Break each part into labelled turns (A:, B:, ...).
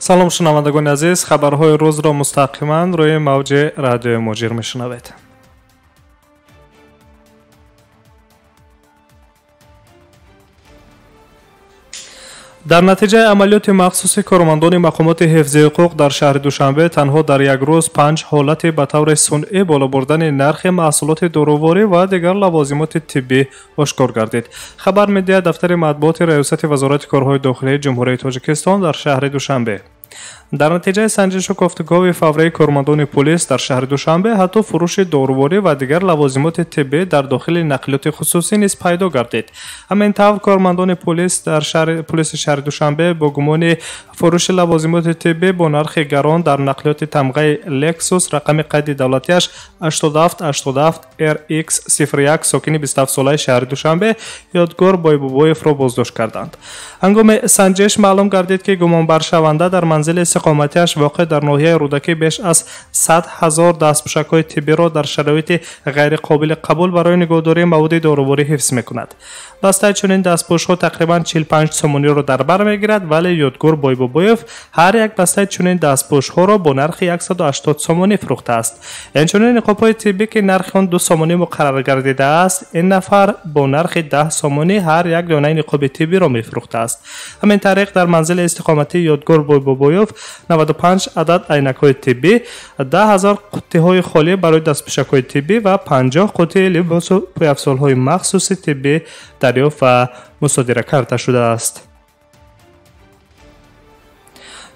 A: салом шунавандагони азиз, хабарҳои рӯзро мустақиман рӯи мавҷи радиои муҷир мешунавед. дар натиҷаи амалиёти махсуси кормандони мақомоти ҳифзи ҳуқуқ дар шаҳри Душанбе танҳо дар як рӯз 5 ҳолати ба таври сунъӣ боло бурдани нархи маҳсулоти дороворӣ ва дигар лавозимоти тиббӣ ошкор гардид. Хабар медиҳад дафтари матбуоти раёсати вазорати корҳои дохилии ҷумҳурияи Тоҷикистон дар шаҳри Душанбе. дар натиҷаи санҷишу гуфтугоҳи фаврии кормандони полис дар шаҳри Душанбе ҳатто фурӯши дороворӣ ва дигар лавозимоти тиббӣ дар дохили нақлиёти хусусӣ низ пайдо гардид. ҳамин тавр кормандони полиси шаҳри Душанбе бо гумони фурӯши лавозимоти тиббӣ бо нархи гарон дар нақлиёти тамғаи Lexus рақами қайди давлатиаш 8787 RX01 сокини 27 солаи шаҳри Душанбе Ёдгор Бойбобоевро боздошт карданд. ҳангоми санҷиш маълум гардид ки гумонбаршаванда дар манзили иstiqomatиаш воқеъ дар ноҳияи Рӯдакӣ беш аз 100 000 дастпӯшакҳои тиббиро дар шароити ғайриқобили қабул барои нигоҳдории маводи дороворӣ ҳифз мекунад. бастаи чунин дастпӯшҳо тақрибан 45 сомониро дар бар мегирад, вале Ёдгор Бойбобоев ҳар як бастаи чунин дастпӯшҳоро бо нархи 180 сомонӣ фурӯхтааст. инчунин ниқобҳои тиббӣ ки нархи он 2 сомонӣ муқаррар гардидааст, ин нафар бо нархи 10 сомонӣ ҳар як донаи ниқоби тиббиро мефурӯхтааст. ҳамин тариқ дар манзили иstiqomatии Ёдгор Бойбобоев 95 адад айнакҳои тиббӣ, 10,000 қуттиҳои холӣ барои дастпӯшакҳои тиббӣ ва 50 қуттии либосу пӯяфзолҳои махсуси тиббӣ дарёфт ва мусодира карда шудааст.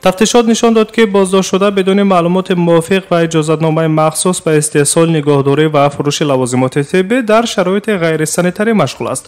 A: тафтишот нишон дод ки боздоштшуда бидуни маълумоти мувофиқ ва иҷозатномаи махсус ба истеҳсол, нигоҳдорӣ ва фурӯши лавозимоти тиббӣ дар шароити ғайрисанитарӣ машғул аст.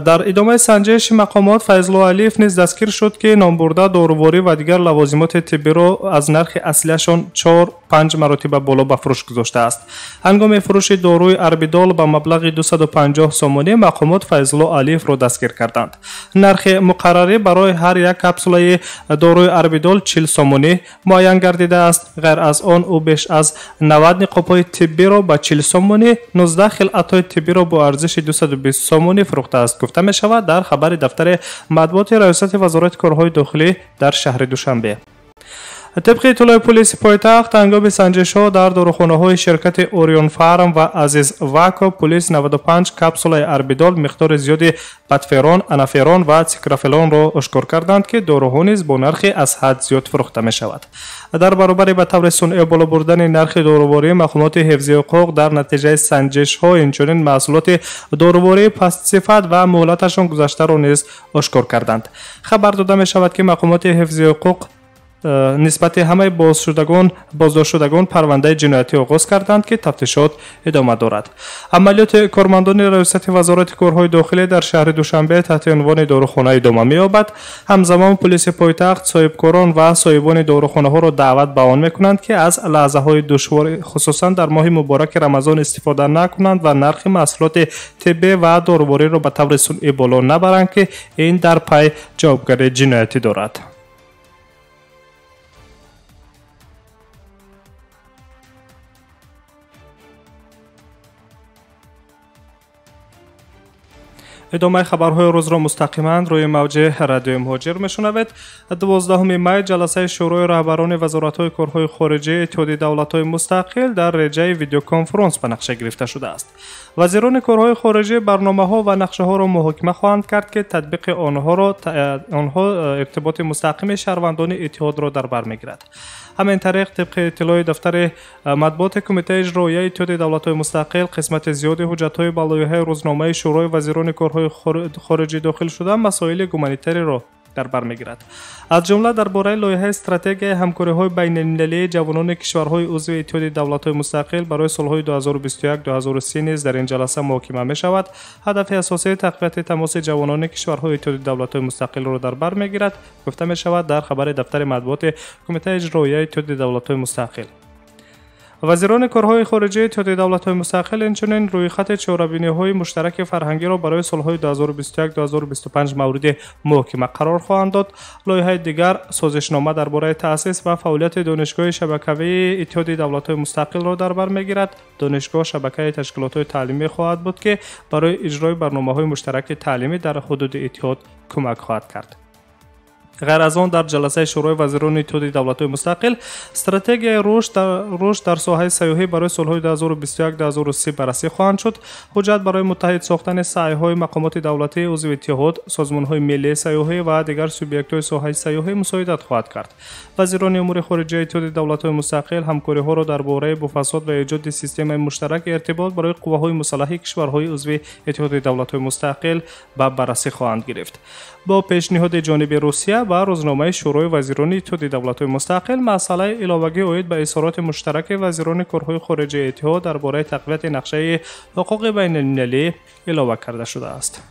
A: дар идомаи санҷиши мақомот Файзло Алиев низ дастгир шуд ки номбурда дороворӣ ва дигар лавозимоти тиббиро аз нархи аслиашон 4-5 маротиба боло ба фурӯш гузоштааст. ҳангоми фурӯши доруи Арбидол ба маблағи 250 сомонӣ мақомот Файзло Алиевро дастгир карданд. нархи муқаррарӣ барои ҳар як капсулаи доруи Арбидол 40 сомонӣ муайян гардидааст. ғайр аз он ӯ беш аз 90 ниқобҳои тиббиро ба 40 сомонӣ, 19 хилъатҳои тиббиро бо арзиши 220 сомонӣ фурӯхтааст, гуфта мешавад дар хабари дафтари матбуоти раёсати вазорати корҳои дохилӣ дар шаҳри Душанбе. طبق اطلاع پلیس پایتخت ҳангоми санҷишҳо дар дорухонаҳои ширкати Orion Farm ва Aziz Vaco пулис 95 капсулаи Арбидол миқдори зиёди патферон, анаферон ва цикрафелонро ошкор карданд ки доруҳо низ бо нархи аз ҳад зиёд фурӯхта мешавад. дар баробари ба таври сунъӣ боло бурдани нархи дороворӣ, мақомоти ҳифзи ҳуқуқ дар натиҷаи санҷишҳо инчунин маҳсулоти доровории пастсифат ва муҳлаташон гузаштаро низ ошкор карданд. хабар дода мешавад ки мақомоти ҳифзи ҳуқуқ нисбати ҳамаи боздоштшудагон парвандаи ҷиноятӣ оғоз карданд ки тафтишот идома дорад. амалиёти кормандони раёсати вазорати корҳои дохилӣ дар шаҳри Душанбе таҳти унвони дорухона идома меёбад. ҳамзамон пулиси пойтахт соҳибкорон ва соҳибони дорухонаҳоро даъват ба он мекунанд ки аз лаҳзаҳои душвор хусусан дар моҳи мубораки Рамазон истифода накунанд ва нархи маҳсулоти тиббӣ ва доровориро ба таври сунъӣ боло набаранд ки ин дар пай ҷавобгарии ҷиноятӣ дорад. идомаи хабарҳои рӯзро мустақиман рӯи мавҷи радиои муҳоҷир мешунавед. 12 май ҷаласаи шӯрои раҳбарони вазоратҳои корҳои хориҷӣ иттиҳоди давлатҳои мустақил дар реҷаи видеоконференс ба нақша гирифта шудааст. вазирони корҳои хориҷӣ барномаҳо ва нақшаҳоро муҳокима хоҳанд кард ки татбиқи онҳо иртиботи мустақими шаҳрвандони иттиҳодро дар бар мегирад. ҳамин тариқ тибқи иттилои дафтари матбуоти кумитаи иҷроияи иттиҳоди давлатҳои мустақил қисмати зиёди ҳуҷҷатҳои ба лоиҳаи рӯзномаи шӯрои вазирони корҳои хориҷӣ дохил шуда масоили гуманитариро дар бар мегирад. аз ҷумла дар бораи лоиҳаи стратегияи ҳамкориҳои байналмилалии ҷавонони кишварҳои узви иттиҳоди давлатҳои мустақил барои солҳои 2021-2030 низ дар ин ҷаласа муҳокима мешавад. ҳадафи асосии тақвияти тамоси ҷавонони кишварҳои иттиҳоди давлатҳои мустақилро дар бар мегирад, гуфта мешавад дар хабари дафтари матбуоти кумитаи иҷроияи иттиҳоди давлатҳои мустақил. вазирони корҳои хориҷии иттиҳоди давлатҳои мустақил инчунин рӯйхати чорабиниҳои муштараки фарҳангиро барои солҳои 2021-2025 мавриди муҳокима қарор хоҳанд дод. лоиҳаи дигар созишнома дар бораи таъсис ва фаъолияти донишгоҳи шабакавии иттиҳоди давлатҳои мустақилро дар бар мегирад. донишгоҳ шабакаи ташкилотҳои таълимӣ хоҳад буд ки барои иҷрои барномаҳои муштараки таълимӣ дар ҳудуди иттиҳод кӯмак хоҳад кард. غیر از آن در جلسه شورای وزیران اتحادیه دولت‌های مستقل استراتژی رشد در ساحه سیاحی برای سال‌های 2021-2030 بررسی خواهند شد. حجت برای متحد ساختن سعی‌های مقامات دولتی عضو اتحاد، سازمان‌های ملی سیاحی و دیگر سوبیکت‌های ساحه سیاحی مساعدت خواهد کرد. وزیران امور خارجه اتحادیه دولت‌های مستقل همکاری‌ها را درباره بفساد و ایجاد سیستم مشترک ارتباط برای قوه‌های مسلح کشورهای عضو اتحادیه دولت‌های مستقل به بررسی خواهند گرفت. با پیشنهاد جانب روسیه و روزنامه شورای وزیران اتحادیه دولت‌های مستقل مسئله علاوگی عاید به اظهارات مشترک وزیران کارهای خارجه اتحاد درباره تقویت نقشه حقوق بین‌المللی علاوه کرده شده است.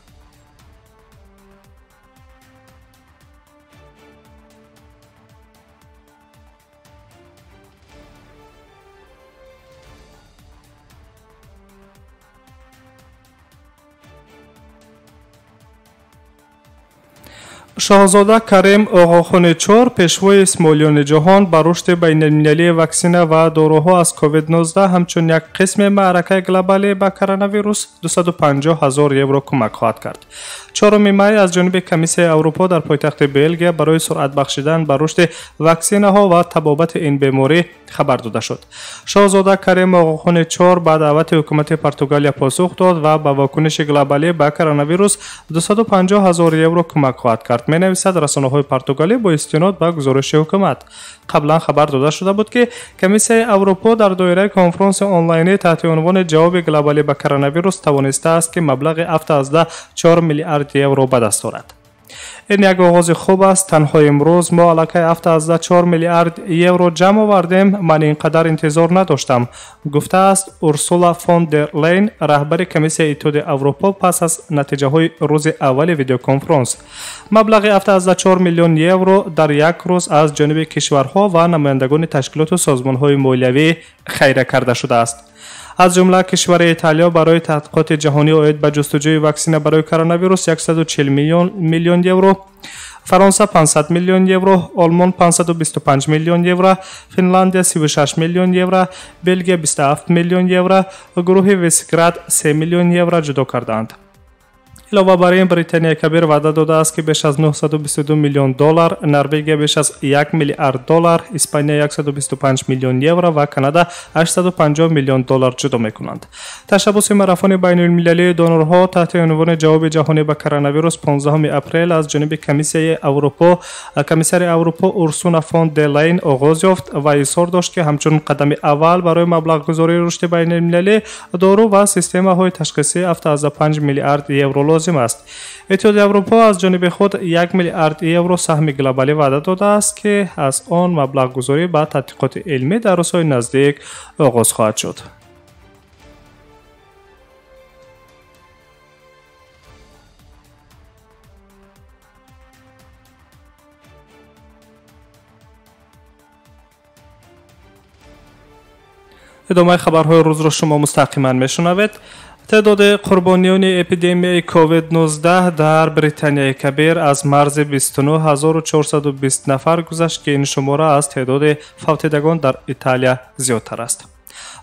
A: شاهزاده کریم آقاخان چهار پیشوای اسماعیلیان جهان به رشد بین‌المللی واکسن و داروها از کووید 19 همچون یک قسم معرکه گلوبالی به کرونا ویروس 250,000 یورو کمک خواهد کرد. 4 می از جانب کمیسیون اروپا در پایتخت بلژیک برای سرعت بخشیدن به رشد واکسینه ها و تبابت این بیماری خبر داده شد. شاهزاده کریم آقاخان چهار به دعوت حکومت پرتغالیا پاسخ داد و به واکنش گلوبالی به کرونا ویروس 250,000 یورو کمک خواهد کرد. می نویسد رسانه‌های پرتغالی با استناد به گزارش حکومت. قبلا خبر داده شده بود که کمیسیون اروپا در دایره کنفرانس آنلاینی تحت عنوان جواب گلوبالی به کرونا ویروس توانسته است که مبلغ 7.4 میلیارد یورو به دست آورد. این یک آغاز خوب است. تنها امروز ما علاقه 7.4 میلیارد یورو جمع آوردیم. من اینقدر انتظار نداشتم، گفته است اورسولا فون در لین، رهبر کمیسیون اتحادیه اروپا پس از نتیجه های روز اول ویدیو کنفرانس. مبلغ 7.4 میلیون یورو در یک روز از جانب کشورها و نمایندگان تشکیلات و سازمان‌های مالیوی خیره کرده شده است. از جمله کشور ایتالیا برای تحقیقات جهانی عاید به جستجوی واکسن برای کرونا ویروس 140 میلیون یورو، فرانسه 500 میلیون یورو، آلمان 525 میلیون یورو، فنلاندیا 36 میلیون یورو، بلژیک 27 میلیون یورو و گروه ویسگراد 3 میلیون یورو جدا کردند. علاوه بر این بریتانیا کبیر وعده داده است که بیش از 922 میلیون دلار، نروژ بیش از 1 میلیارد دلار، اسپانیا 125 میلیون یورو و کانادا 850 میلیون دلار جدا میکنند. تشبث ماراتون بین المللی دونورها تحت عنوان جواب جهانی به کرونا ویروس 15 اپریل از جانب کمیسیون اروپا کمیسر اروپا اورسولا فون در لین آغاز یافت و اظهار داشت که همچون قدم اول برای مبلغ گذاری رشد بین المللی دارو و سیستم های تشخیصی 7.5 میلیارد یورو لازم است. اتحادیه اروپا از جانب خود 1 میلیارد یورو سهم گلوبالی وعده داده است که از آن مبلغ گذاری به تحقیقات علمی در روزهای نزدیک آغاز خواهد شد. ادامه خبرهای روز را شما مستقیما میشنوید. تعداد قربانیان اپیدمی کووید 19 در بریتانیای کبیر از مرز 29420 نفر گذشت که این شماره از تعداد فوتیدگان در ایتالیا زیادتر است.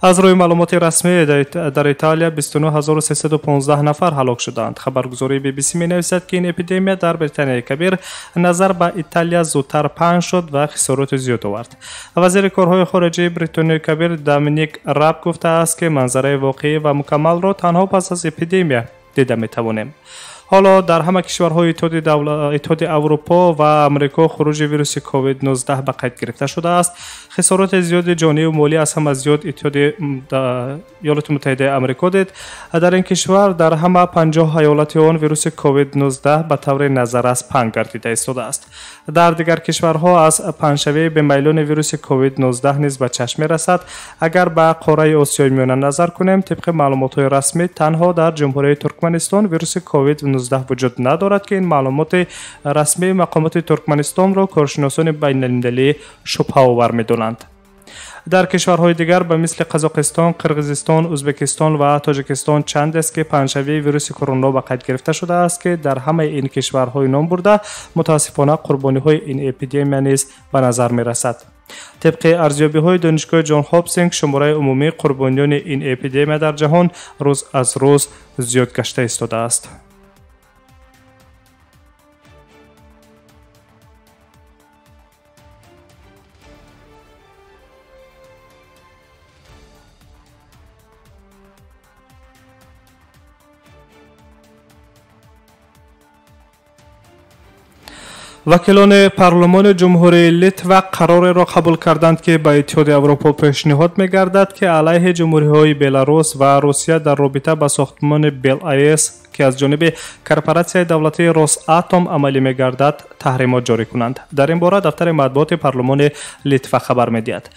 A: از روی معلومات رسمی در ایتالیا 29315 نفر هلاک شدند. خبرگزاری بی بی سی می نویسد که این اپیدمی در بریتانیای کبیر نظر به ایتالیا زودتر پهن شد و خسارات زیاد آورد. وزیر کارهای خارجه بریتانیای کبیر دومینیک راب گفته است که منظره واقعی و مکمل را تنها پس از اپیدمی دیده می توانیم. حالا در همه کشورهای اتحادیه اروپا و امریکا خروج ویروس کووید 19 به قید گرفته شده است. خسارات زیاد جانی و مالی از همه زیاد ایالات متحده آمریکا دید. در این کشور در همه 50 ایالت آن ویروس کووید 19 به طور نظررس پهن گردیده ایستاده است. در دیگر کشورها از پهنشوی به میلان ویروس کووید 19 نیز به چشم می‌رسد. اگر به قاره آسیای میانه نظر کنیم، طبق معلومات رسمی تنها در جمهوری ترکمنستان ویروس کووید 19 وجود ندارد که این معلومات رسمی مقامات ترکمنستان را کارشناسان بین‌المللی شبهه آور می‌دانند. در کشورهای دیگر به مثل قزاقستان، قرقیزستان، ازبکستان و تاجیکستان چند است که پهنشوی ویروس کرونا به قید گرفته شده است که در همه این کشورهای نام برده متاسفانه قربانی‌های این اپیدمی نیز به نظر می‌رسد. طبق ارزیابی‌های دانشگاه جان هاپکینز شماره عمومی قربانیان این اپیدمی در جهان روز از روز زیاد گشته ایستاده است. وکیلان پارلمان جمهوری لیتوا قراری را قبول کردند که به اتحاد اروپا پیشنهاد می‌گردد که علیه جمهوری‌های بلاروس و روسیه در رابطه با ساختمان بل‌آی‌اس که از جانب کورپوراسیون دولتی روساتوم عملی می‌گردد تحریمات جاری کنند. در این باره دفتر مطبوعات پارلمان لیتوا خبر می‌دهد.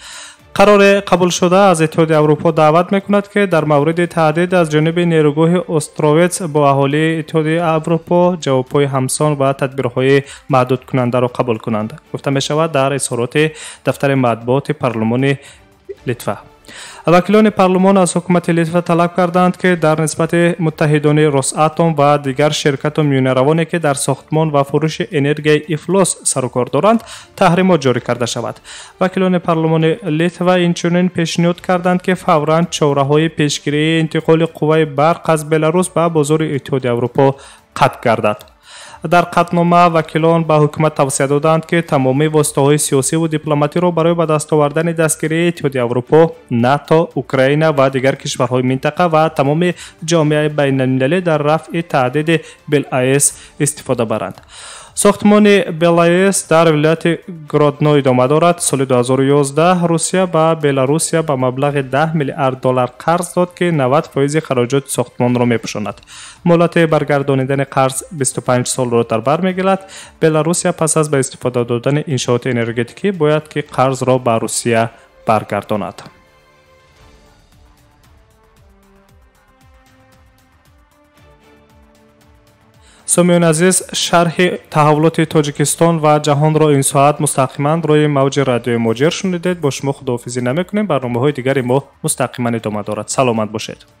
A: قرار قبول شده از اتحاد اروپا دعوت میکند که در مورد تهدید از جانب نیروگاه استرویتس با اهالی اتحاد اروپا جوابهای همسان و تدبیرهای محدود کننده را قبول کنند. گفته می شود در اظهارات دفتر مطبوعات پارلمان لیتوا. وکیلان پارلمان از حکومت لیتوا طلب کردند که در نسبت متحدان روساتوم و دیگر شرکت و میانروانی که در ساختمان و فروش انرژی افلاس سر و کار دارند تحریمات جاری کرده شود. وکیلان پارلمان لیتوا اینچنین پیشنهاد کردند که فوراً چاره‌های پیشگیری انتقال قوه برق از بلاروس به بازار اتحاد اروپا قطع گردد. در قطعنامه وکیلان به حکومت توصیه دادند که تمامی واسطه‌های سیاسی و دیپلماتی را برای به دست آوردن دستگیری اتحاد اروپا، ناتو، اوکراین و دیگر کشورهای منطقه و تمام جامعه بین‌المللی در رفع تهدید بل‌آی‌اس استفاده برند. ساختمان بل‌آی‌اس در ولایت گرودنو ادامه دارد. سال 2011 روسیه به بلاروسیا به مبلغ 10 میلیارد دلار قرض داد که 90% خراجات ساختمان را می‌پوشاند. مهلت برگردانیدن قرض 25 سال را در بر می‌گیرد. بلاروسیا پس از به استفاده دادن انشاءات انرژتیکی باید که قرض را به روسیه برگرداند. سامیان عزیز، شرح تحولات تاجیکستان و جهان را این ساعت مستقیما روی موج رادیو مجر شنیدید. با شما خداحافظی نمی‌کنیم. برنامه‌های دیگری ما مستقیما ادامه دارد. سلامت باشید.